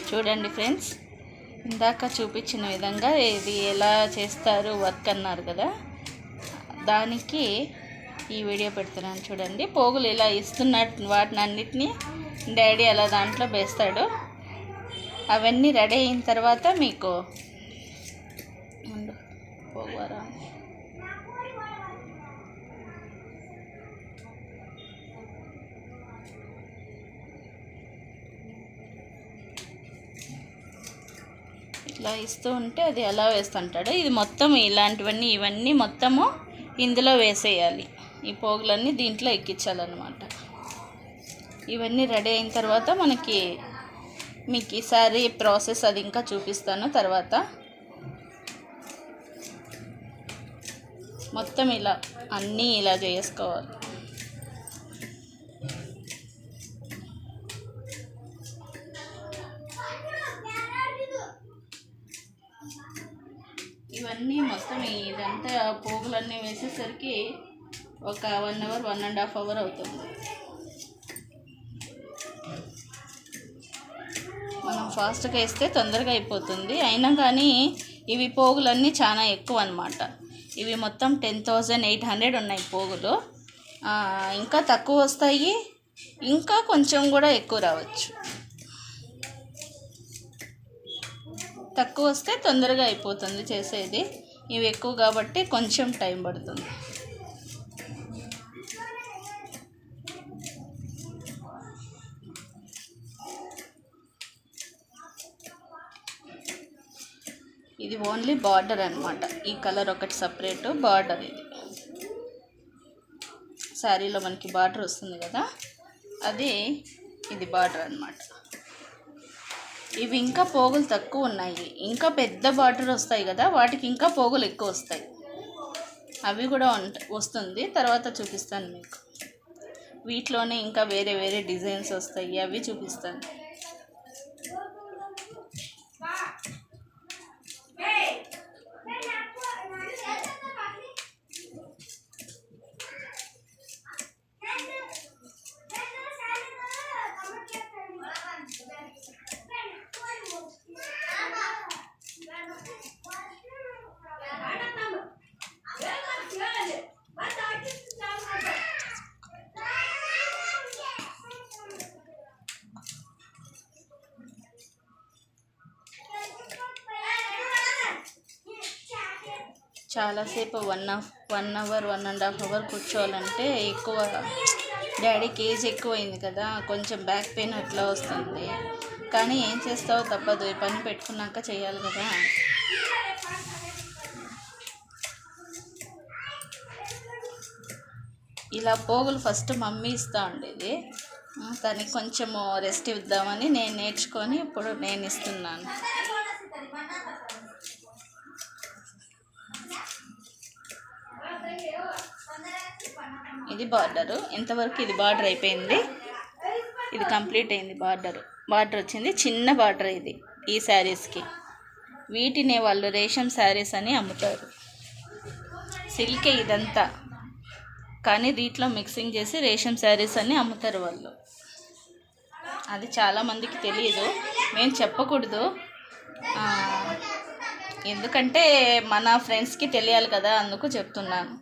చూడండి ఫ్రెండ్స్, ఇందాక చూపించిన విధంగా ఇది ఎలా చేస్తారు వర్క్ అన్నారు కదా, దానికి ఈ వీడియో పెడుతున్నాను. చూడండి, పోగులు ఇలా ఇస్తున్నట్టు వాటిని అన్నిటినీ డాడీ అలా దాంట్లో వేస్తాడు. అవన్నీ రెడీ అయిన తర్వాత మీకు పోగవరా ఇట్లా ఇస్తూ ఉంటే అది ఎలా వేస్తుంటాడు. ఇది మొత్తం ఇలాంటివన్నీ ఇవన్నీ మొత్తము ఇందులో వేసేయాలి. ఈ పోగులన్నీ దీంట్లో ఎక్కించాలన్నమాట. ఇవన్నీ రెడీ అయిన తర్వాత మీకు ఈసారి ప్రాసెస్ అది ఇంకా చూపిస్తాను. తర్వాత మొత్తం ఇలా అన్నీ ఇలా చేసుకోవాలి. ఇవన్నీ మొత్తం ఇదంతా పోగులన్నీ వేసేసరికి ఒక 1 అవర్ 1.5 అవర్ అవుతుంది. మనం ఫాస్ట్గా వేస్తే తొందరగా అయిపోతుంది. అయినా కానీ ఇవి పోగులన్నీ చాలా ఎక్కువ అన్నమాట. ఇవి మొత్తం 10,800 ఉన్నాయి పోగులు. ఇంకా తక్కువ వస్తాయి, ఇంకా కొంచెం కూడా ఎక్కువ రావచ్చు. తక్కువ వస్తే తొందరగా అయిపోతుంది చేసేది. ఇవి ఎక్కువ కాబట్టి కొంచెం టైం పడుతుంది. ఇది ఓన్లీ బార్డర్ అన్నమాట. ఈ కలర్ ఒకటి సపరేటు బార్డర్. ఇది శారీలో మనకి బార్డర్ వస్తుంది కదా, ఇది బార్డర్ అన్నమాట. ఇవి ఇంకా పోగులు తక్కువ ఉన్నాయి. ఇంకా పెద్ద బార్డర్ వస్తాయి కదా, వాటికి ఇంకా పోగులు ఎక్కువ వస్తాయి. అవి కూడా వస్తుంది, తర్వాత చూపిస్తాను మీకు. వీటిలోనే ఇంకా వేరే వేరే డిజైన్స్ వస్తాయి, అవి చూపిస్తాను. చాలాసేపు 1 అవర్ 1.5 అవర్ కూర్చోవాలంటే ఎక్కువ. డాడీకి ఏజ్ ఎక్కువైంది కదా, కొంచెం బ్యాక్ పెయిన్ అట్లా వస్తుంది. కానీ ఏం చేస్తావో తప్పదు, ఈ పని పెట్టుకున్నాక చేయాలి కదా. ఇలా పోగులు ఫస్ట్ మమ్మీ ఇస్తూ ఉండేది. తనకి కొంచెము రెస్ట్ ఇద్దామని నేను నేర్చుకొని ఇప్పుడు నేను ఇస్తున్నాను. ఇది బార్డరు. ఇంతవరకు ఇది బార్డర్ అయిపోయింది. ఇది కంప్లీట్ అయింది. బార్డర్ వచ్చింది, చిన్న బార్డర్ ఇది ఈ శారీస్కి. వీటినే వాళ్ళు రేషం శారీస్ అని అమ్ముతారు. సిల్కే ఇదంతా, కానీ దీంట్లో మిక్సింగ్ చేసి రేషం శారీస్ అని అమ్ముతారు వాళ్ళు. అది చాలామందికి తెలియదు, మేము చెప్పకూడదు. ఎందుకంటే మన ఫ్రెండ్స్కి తెలియాలి కదా, అందుకు చెప్తున్నాను.